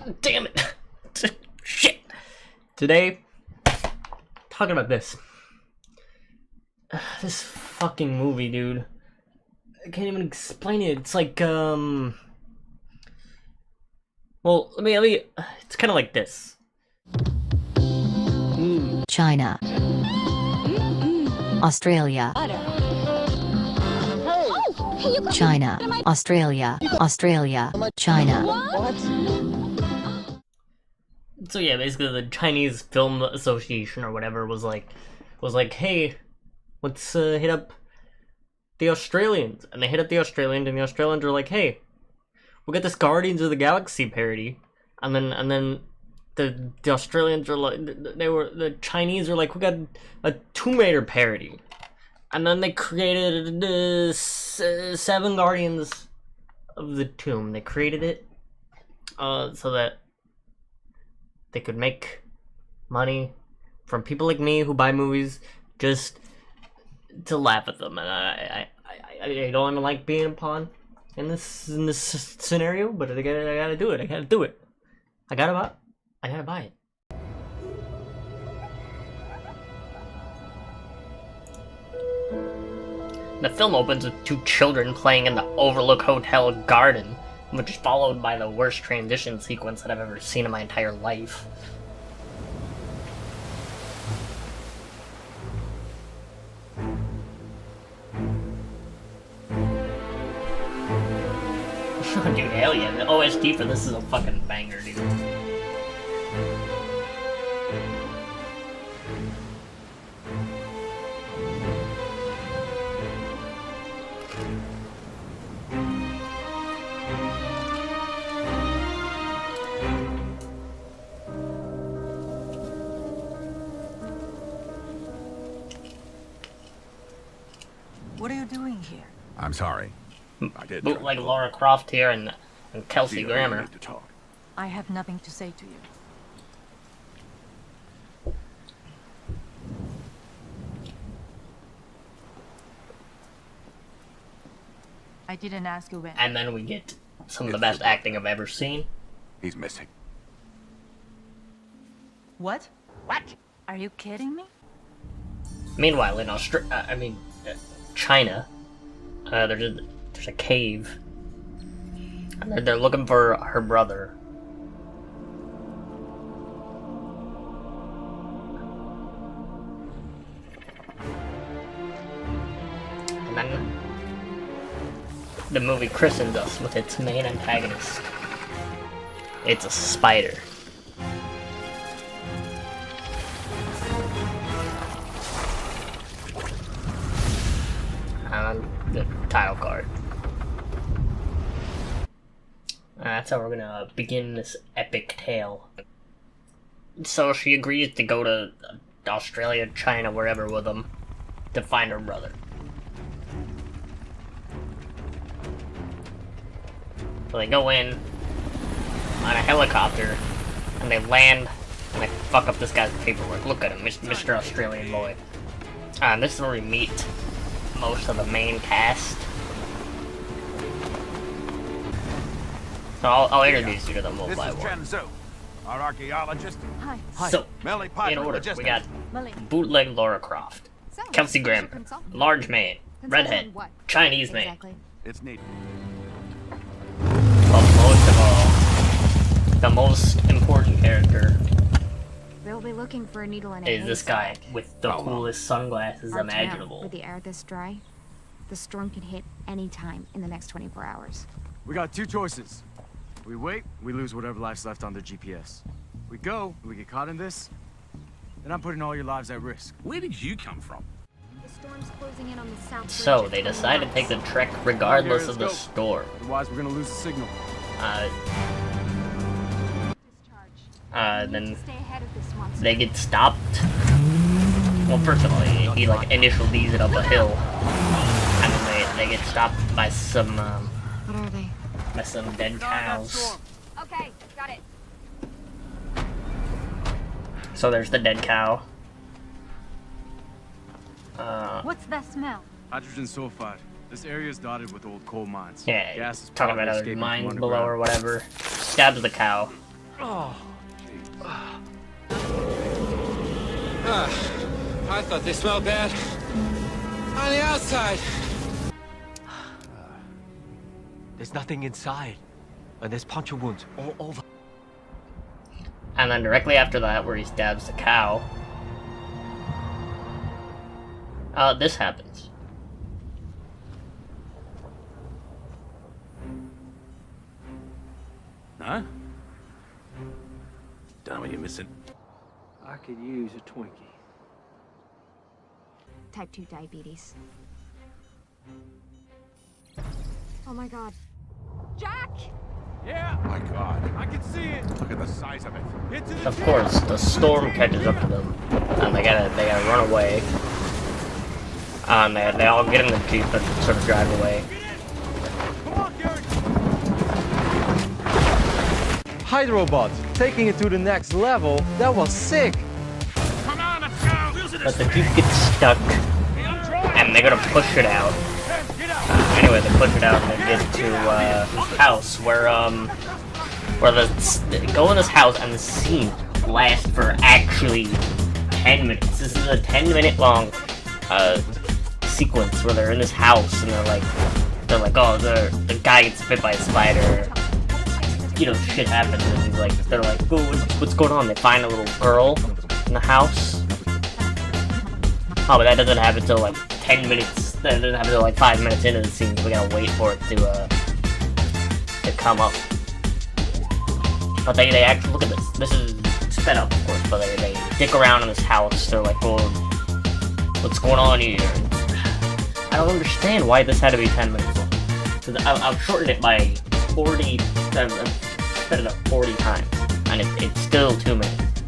God damn it. Shit. Today, talking about this. This fucking movie, dude. I can't even explain it. It's like, well, let me, it's kind of like this. China. Australia. China. Australia. Australia. China. So yeah, basically the Chinese Film Association or whatever was like, hey, let's hit up the Australians. And they hit up the Australians, and the Australians are like, hey, we'll get this Guardians of the Galaxy parody. And then the Australians are like, the Chinese are like, we got a Tomb Raider parody. And then they created the 7 Guardians of the Tomb. They created it so that they could make money from people like me who buy movies just to laugh at them. And I don't even like being a pawn in this scenario, but I gotta do it. I gotta do it. I gotta buy it. The film opens with 2 children playing in the Overlook Hotel garden, which is followed by the worst transition sequence that I've ever seen in my entire life. Dude, hell yeah, the OST for this is a fucking banger, dude. What are you doing here? I'm sorry. I did. Like Laura Croft here and Kelsey Grammer. Need to talk. I have nothing to say to you. I didn't ask you when. And then we get some of the best acting I've ever seen. He's missing. What? What? Are you kidding me? Meanwhile, in China, there's a cave. And they're looking for her brother. And then the movie christens us with its main antagonist. It's a spider. And the title card. That's how we're gonna begin this epic tale. So she agrees to go to Australia, China, wherever with them to find her brother. So they go in on a helicopter and they land and they fuck up this guy's paperwork. Look at him, Mr. Australian boy. This is where we meet most of the main cast. So I'll introduce you to them one by one. Chen Zhou, our archaeologist. Hi. So, Melly in Piper, order, we logistics. got Molly. bootleg Laura Croft, Kelsey Grammer, large man, redhead, Chinese man, Exactly. It's neat. but most of all, the most important character They'll be looking for a needle in a is this guy haystack. with the coolest sunglasses Our town, imaginable. with the air this dry, the storm can hit any time in the next 24 hours. We got 2 choices. We wait, we lose whatever life's left on the GPS. We go, we get caught in this, then I'm putting all your lives at risk. Where did you come from? The storm's closing in on the south. So they decide to take the trek regardless Okay, of the let's go. storm. Otherwise, we're gonna lose the signal. Then Stay ahead of this monster. they get stopped. Well, first of all, he like initial D's it up a hill, and then they get stopped by some What are they? by some dead cows. Okay, got it. So there's the dead cow. What's that smell? Hydrogen sulfide. This area is dotted with old coal mines. Yeah, Gas is talking probably about other escaping from mines below underground. or whatever. Stabs the cow. I thought they smelled bad on the outside. There's nothing inside. And there's puncture wounds all over. And then directly after that, where he stabs the cow, this happens. Huh? Tell me you're missing. I could use a Twinkie. Type 2 diabetes. Oh my god. Jack! Yeah, My God. I can see it. Look at the size of it. Get to the Of course, the storm catches up to them, and they gotta run away. They all get in the jeep and sort of drive away. Come on, Gary. Hydrobot, taking it to the next level. That was sick. Come on, let's go. But the jeep gets stuck, and they're gonna push it out. Anyway, they push it out and they get to this house where they go in this house, and the scene lasts for actually 10 minutes. This is a 10-minute long sequence where they're in this house and they're like, oh, the guy gets bit by a spider. You know, shit happens, and he's like, they're like, oh, what's going on? They find a little girl in the house. Oh, but that doesn't happen until like 10 minutes. That doesn't happen until like 5 minutes into the scene. We gotta wait for it to come up. But they actually, look at this. This is sped up, of course, but they dick around in this house. They're like, well, what's going on here? I don't understand why this had to be 10 minutes long. Because I've shortened it by 40, I've sped it up 40 times, and it's still 2 minutes.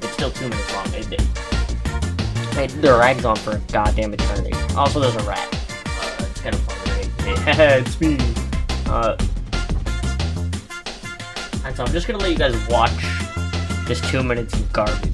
It's still 2 minutes long. It drags on for a goddamn eternity. Also, there's a rat. It's kind of funny, right? Yeah, it's me. And so I'm just gonna let you guys watch this 2 minutes of garbage.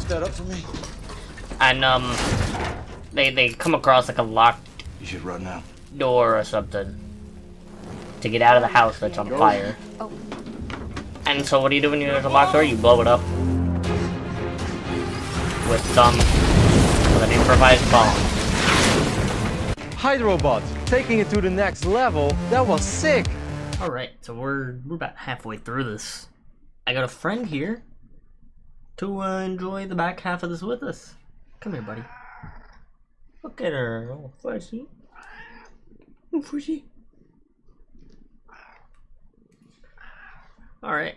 That up for me? And they come across like a locked You should run now. door or something to get out of the house that's on fire. Oh. And so what do you do when there's a locked door? You blow it up with an improvised bomb. Hydrobot, taking it to the next level. That was sick. All right, so we're about halfway through this. I got a friend here to enjoy the back half of this with us. Come here, buddy. Look at her, oh fuzzy. Oh fuzzy. All right.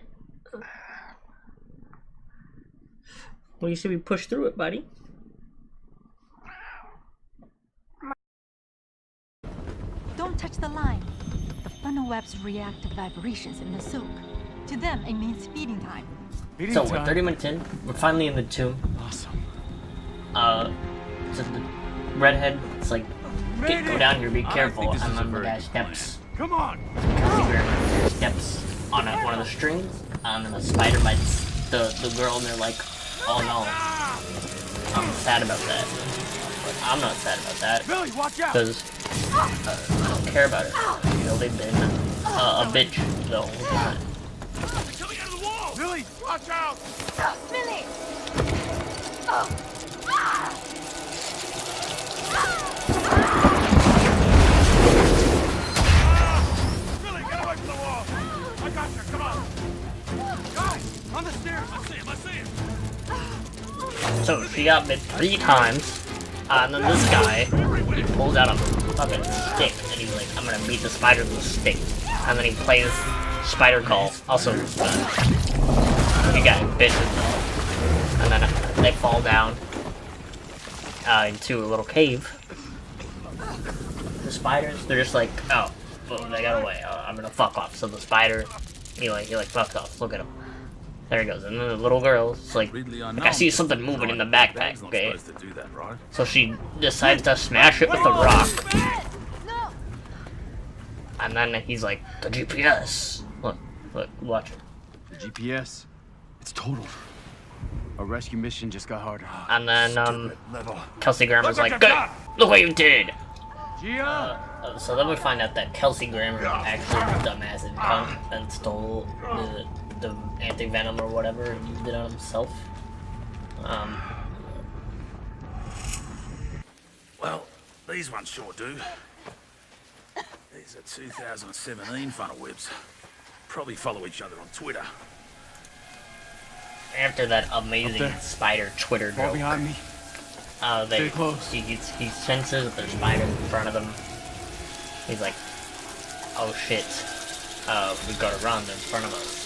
Well, you say we push through it, buddy. Don't touch the line. The funnel webs react to vibrations in the silk. To them, it means feeding time. So we're 30 minutes in. We're finally in the tomb. Awesome. So the redhead, it's like, go down here, be careful. And then the guy steps. Come on. Steps on one of the strings, and then the spider bites the girl, and they're like, oh no. I'm sad about that. But I'm not sad about that. Billy, watch out! Because I don't care about it. You know, they've been a bitch the whole time. They're coming out of the wall! Billy, watch out! Millie! Billy, get away from the wall! I got you, come on! Guys, on the stairs! I see him, I see him! So she got bit 3 times, and then this guy, he pulls out a fucking stick, and he's like, I'm gonna beat the spiders with a stick. And then he plays spider golf. Also, he got bit with them. And then they fall down into a little cave. The spiders, they're just like, oh, well, they got away. I'm gonna fuck off. So the spider, he fucked off. Look at him. There he goes. And then the little girl's like, I see something moving in the backpack. Okay. To do that, right? So she decides to smash it with a rock. No! And then he's like, the GPS. Look, watch it. The GPS, it's totaled. Our rescue mission just got harder. And then, Level. Kelsey Grammer's Look like, what good, you got." look what you did. Gia! So then we find out that Kelsey Grammer actually dumbass and cunt and stole the anti-venom or whatever and used it on himself. Well, these ones sure do. These are 2017 funnel webs. Probably follow each other on Twitter. After that amazing spider Twitter Far joke, behind me. they Stay close. he senses that there's spiders in front of him. He's like, oh shit, we gotta run, they're in front of us.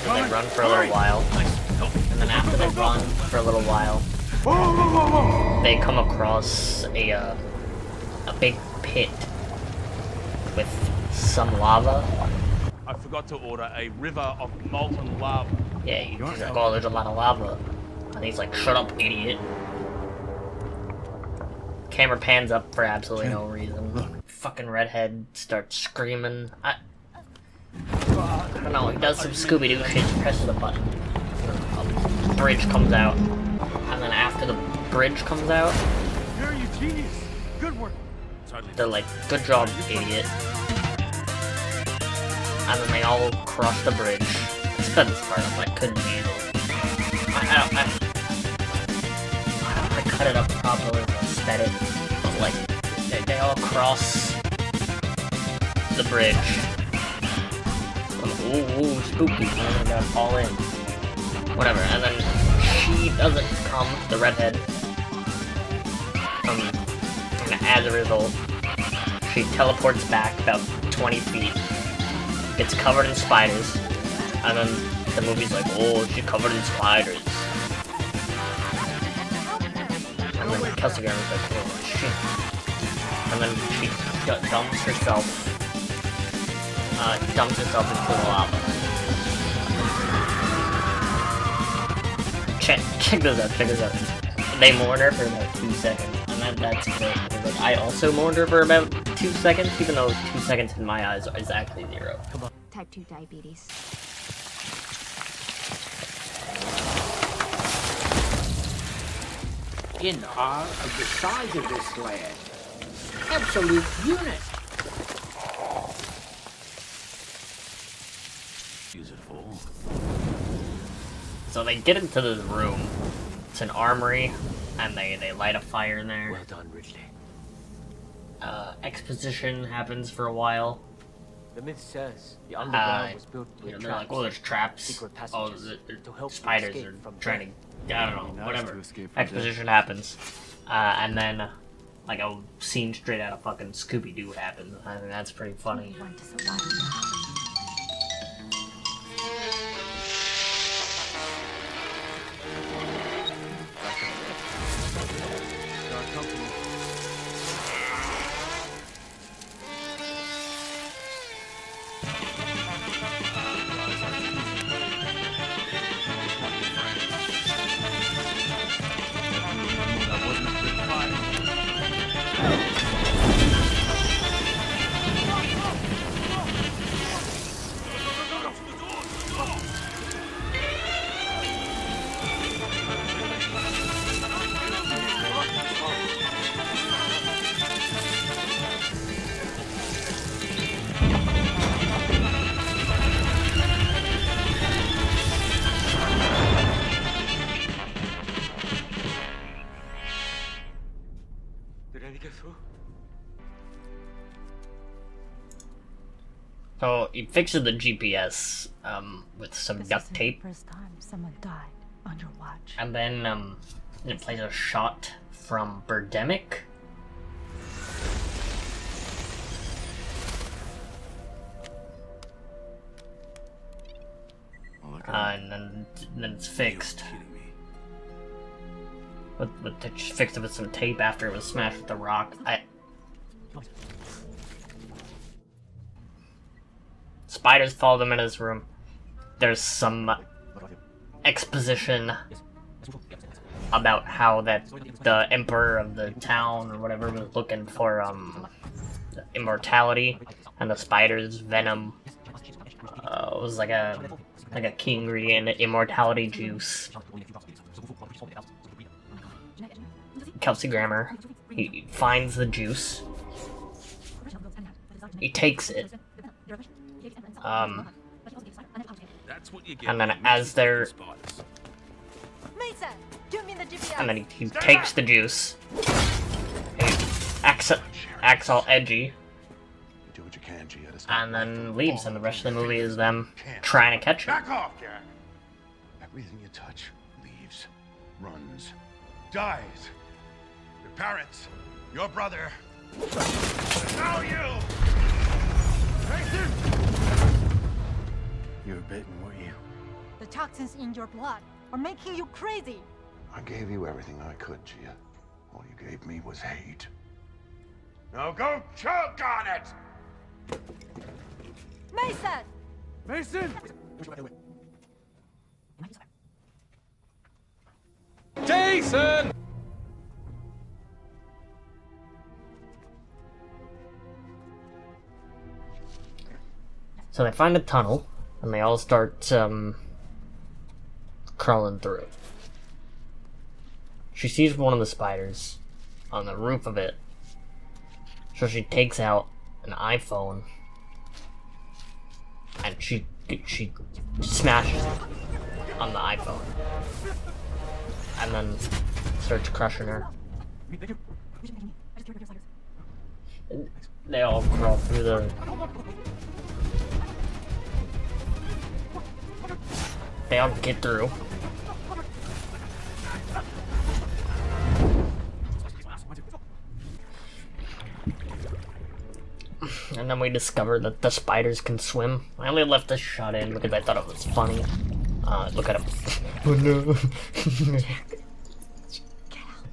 And they run for a little while, and then after they run for a little while, they come across a big pit with some lava. I forgot to order a river of molten lava. Yeah, he's like, oh, there's a lot of lava. And he's like, shut up, idiot. Camera pans up for absolutely no reason. Fucking redhead starts screaming. I don't know, he does some Scooby-Doo shit, presses a button. A bridge comes out. And then after the bridge comes out, You're you genius. Good work. Totally. they're like, good job, idiot. And then they all cross the bridge. I sped this part up, I couldn't handle it. I cut it up properly, I sped it. But like, they all cross the bridge. Ooh, spooky, man, I gotta fall in. Whatever, and then she doesn't come, the redhead. And as a result, she teleports back about 20 feet. Gets covered in spiders, and then the movie's like, oh, she's covered in spiders. And then Kelsey Grammer's like, oh shit. And then she dumps herself into the lava. Check this out. They mourn her for about 2 seconds, and then that's great. Like, I also mourned her for about 2 seconds, even though 2 seconds in my eyes is actually 0. Type 2 diabetes. In awe of the size of this land. Absolute unit. Use it for. So they get into this room. It's an armory, and they light a fire in there. Well done, Ridley. Exposition happens for a while. The myth says the underground was built You with know, they're like, traps, oh, there's traps. secret Oh, passages the to help you spiders escape are from trying to, I don't know, Nice whatever. to escape from Exposition happens. And then, like, a scene straight out of fucking Scooby-Doo happens. I think that's pretty funny. Want to survive. Our company. So he fixes the GPS with some This duct isn't tape, the first time someone died on your watch. and then it plays a shot from Birdemic. Oh, look at that. And then it's fixed. You're kidding me. They just fixed it with some tape after it was smashed with the rock. Spiders follow them in his room. There's some exposition about how that the emperor of the town or whatever was looking for immortality, and the spider's venom was like a key ingredient, immortality juice. Kelsey Grammer, he finds the juice. He takes it. That's what you get And then when you as mix with they're- spiders. Mason, give me the GPS. And then he takes the juice. He acts all edgy, Do what you can, Gia. to stop and then life from leaves, and the falling rest of the from your movie fingers. is them Can't. trying to catch him. Back off, Jack. Everything you touch leaves, runs, dies. Your parents, your brother. Now you! Mason! You were bitten, were you? The toxins in your blood are making you crazy. I gave you everything I could, Gia. All you gave me was hate. Now go choke on it! Mason! Mason! Jason! So they find a tunnel, and they all start crawling through. She sees one of the spiders on the roof of it, so she takes out an iPhone and she smashes it on the iPhone, and then starts crushing her. And they all crawl through the. They all get through. And then we discover that the spiders can swim. I only left this shot in because I thought it was funny. Look at him. Oh no. Get out.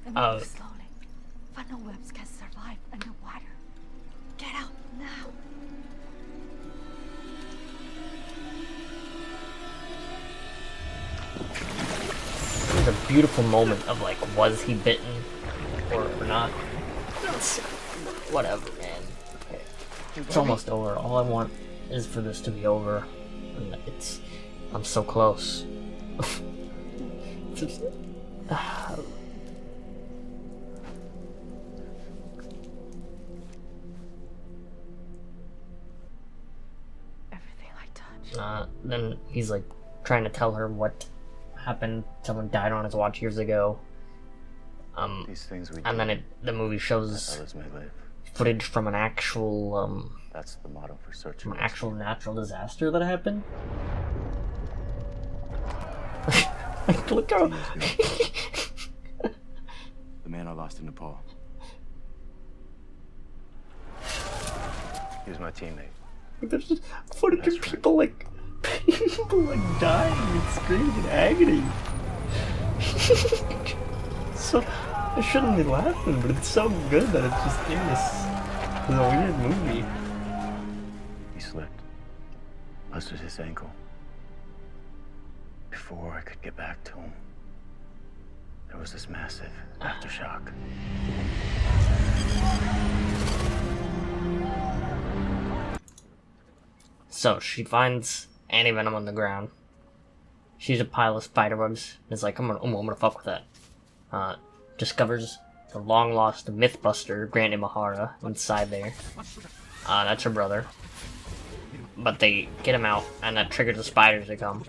And Uh, move slowly. Funnel webs can survive underwater. Get out now. It was a beautiful moment of like, was he bitten or not? It's, whatever, man. It's almost over. All I want is for this to be over. And I'm so close. Just, Everything I touch. then he's like trying to tell her what happened. Someone died on his watch years ago. These things we And then the movie shows others may live. footage from an actual That's the motto for search from and an actual natural disaster that happened. Look how The man I lost in Nepal. He was my teammate. there's just footage of people like dying and screaming in agony. So I shouldn't be laughing, but it's so good that it's just in this weird movie. He slipped. Busted his ankle. Before I could get back to him, there was this massive aftershock. So she finds anti-venom on the ground. She's a pile of spiderwebs. And is like, I'm gonna fuck with that. Discovers the long-lost Mythbuster, Grant Imahara, inside there. That's her brother. But they get him out, and that triggers the spiders to come.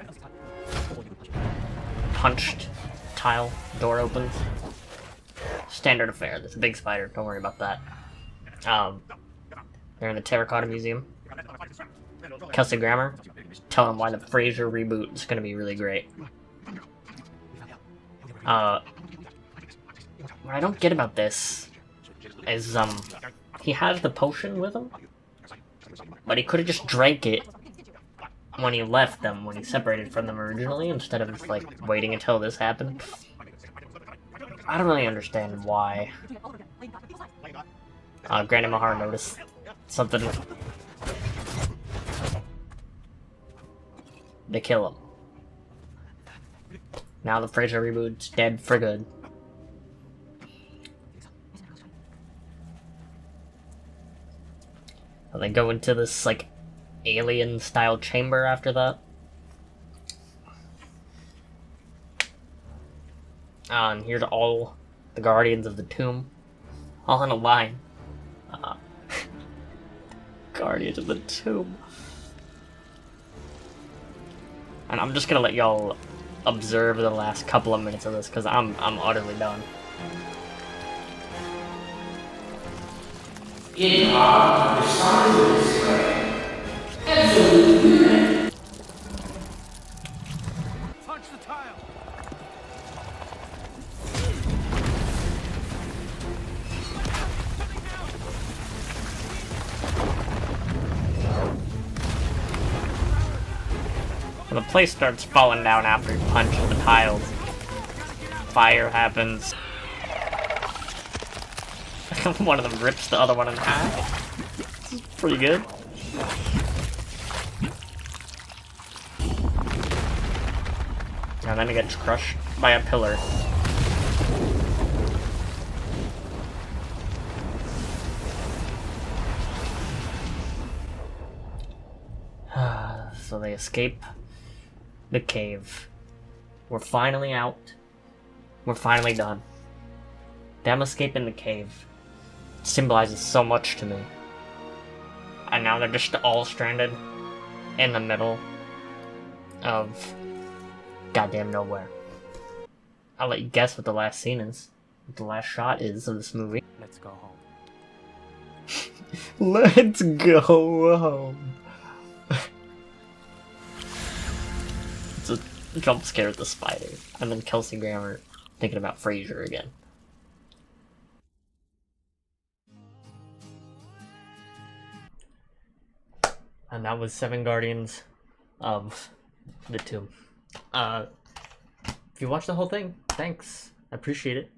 Punched tile, door opens. Standard affair. There's a big spider. Don't worry about that. They're in the Terracotta Museum. Kelsey Grammer, tell him why the Frasier reboot is gonna be really great. What I don't get about this is, he has the potion with him, but he could have just drank it when he left them, when he separated from them originally, instead of, like, waiting until this happened. I don't really understand why. Granny Mahar noticed something. They kill him. Now the Frasier reboot's dead for good. And they go into this, like, alien-style chamber after that. And here's all the Guardians of the Tomb. All in a line. Guardians of the Tomb. And I'm just gonna let y'all observe the last couple of minutes of this, because I'm utterly done. In part, the size of this square. Absolutely. Punch the tile! The place starts falling down after he punches the tiles. Fire happens. One of them rips the other one in half. This is pretty good. And then he gets crushed by a pillar. So they escape the cave. We're finally out. We're finally done. Them escaping the cave symbolizes so much to me. And now they're just all stranded in the middle of goddamn nowhere. I'll let you guess what the last scene is. What the last shot is of this movie. Let's go home. Let's go home. It's a jump scare at the spider. And then Kelsey Grammer thinking about Frasier again. And that was 7 Guardians of the Tomb. If you watched the whole thing, thanks. I appreciate it.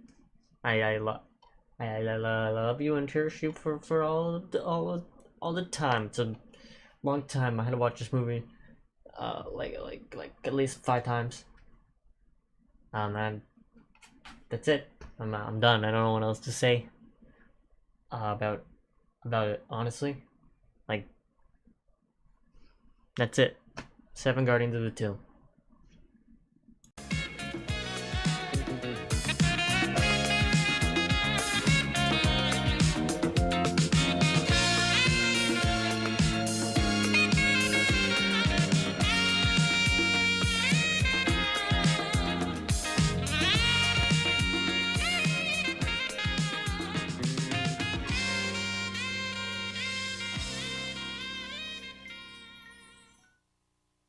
I love you and cherish you for all the time. It's a long time. I had to watch this movie like at least 5 times. And that's it. I'm done. I don't know what else to say about it, honestly. Like, that's it. 7 Guardians of the Tomb.